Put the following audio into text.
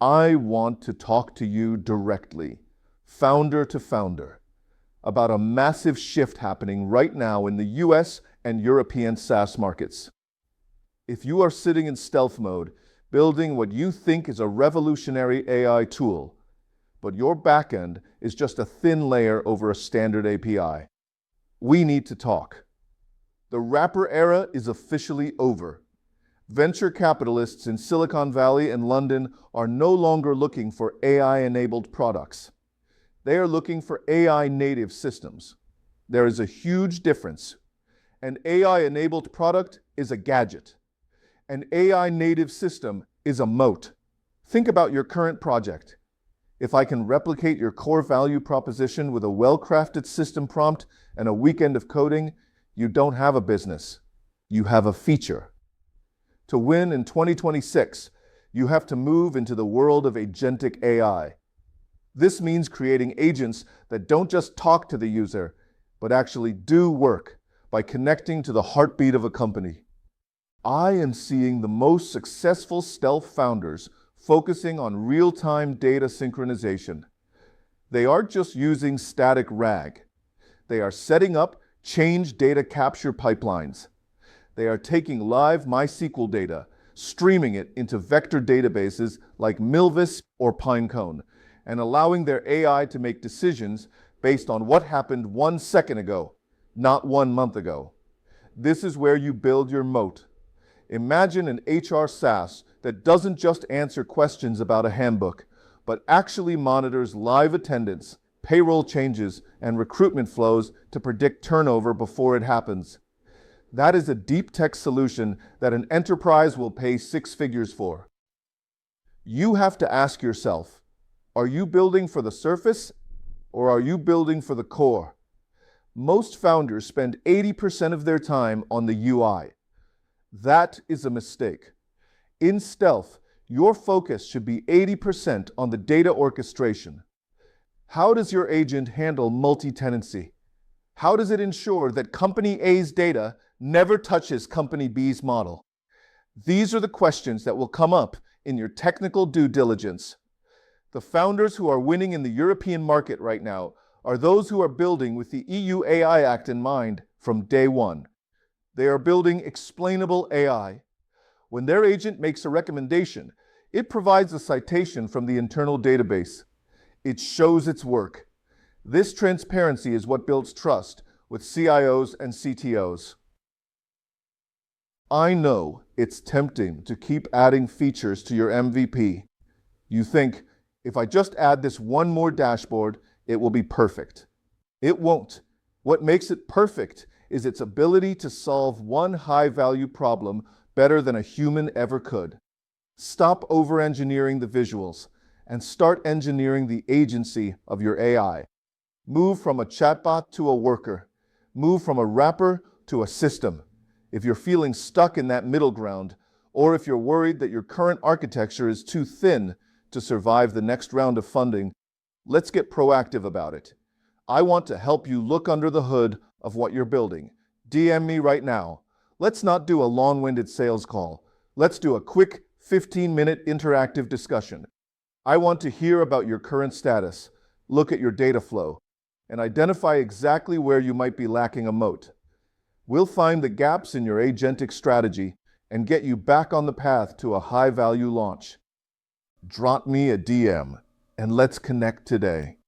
I want to talk to you directly, founder to founder, about a massive shift happening right now in the US and European SaaS markets. If you are sitting in stealth mode, building what you think is a revolutionary AI tool, but your backend is just a thin layer over a standard API, we need to talk. The wrapper era is officially over. Venture capitalists in Silicon Valley and London are no longer looking for AI-enabled products. They are looking for AI-native systems. There is a huge difference. An AI-enabled product is a gadget. An AI-native system is a moat. Think about your current project. If I can replicate your core value proposition with a well-crafted system prompt and a weekend of coding, you don't have a business. You have a feature. To win in 2026, you have to move into the world of agentic AI. This means creating agents that don't just talk to the user, but actually do work by connecting to the heartbeat of a company. I am seeing the most successful stealth founders focusing on real-time data synchronization. They aren't just using static RAG. They are setting up change data capture pipelines. They are taking live MySQL data, streaming it into vector databases like Milvus or Pinecone, and allowing their AI to make decisions based on what happened 1 second ago, not 1 month ago. This is where you build your moat. Imagine an HR SaaS that doesn't just answer questions about a handbook, but actually monitors live attendance, payroll changes, and recruitment flows to predict turnover before it happens. That is a deep tech solution that an enterprise will pay 6 figures for. You have to ask yourself, are you building for the surface or are you building for the core? Most founders spend 80% of their time on the UI. That is a mistake. In stealth, your focus should be 80% on the data orchestration. How does your agent handle multi-tenancy? How does it ensure that Company A's data never touches Company B's model? These are the questions that will come up in your technical due diligence. The founders who are winning in the European market right now are those who are building with the EU AI Act in mind from day one. They are building explainable AI. When their agent makes a recommendation, it provides a citation from the internal database. It shows its work. This transparency is what builds trust with CIOs and CTOs. I know it's tempting to keep adding features to your MVP. You think, if I just add this one more dashboard, it will be perfect. It won't. What makes it perfect is its ability to solve one high-value problem better than a human ever could. Stop over-engineering the visuals and start engineering the agency of your AI. Move from a chatbot to a worker. Move from a wrapper to a system. If you're feeling stuck in that middle ground, or if you're worried that your current architecture is too thin to survive the next round of funding, let's get proactive about it. I want to help you look under the hood of what you're building. DM me right now. Let's not do a long-winded sales call. Let's do a quick 15-minute interactive discussion. I want to hear about your current status, look at your data flow, and identify exactly where you might be lacking a moat. We'll find the gaps in your agentic strategy and get you back on the path to a high-value launch. Drop me a DM and let's connect today.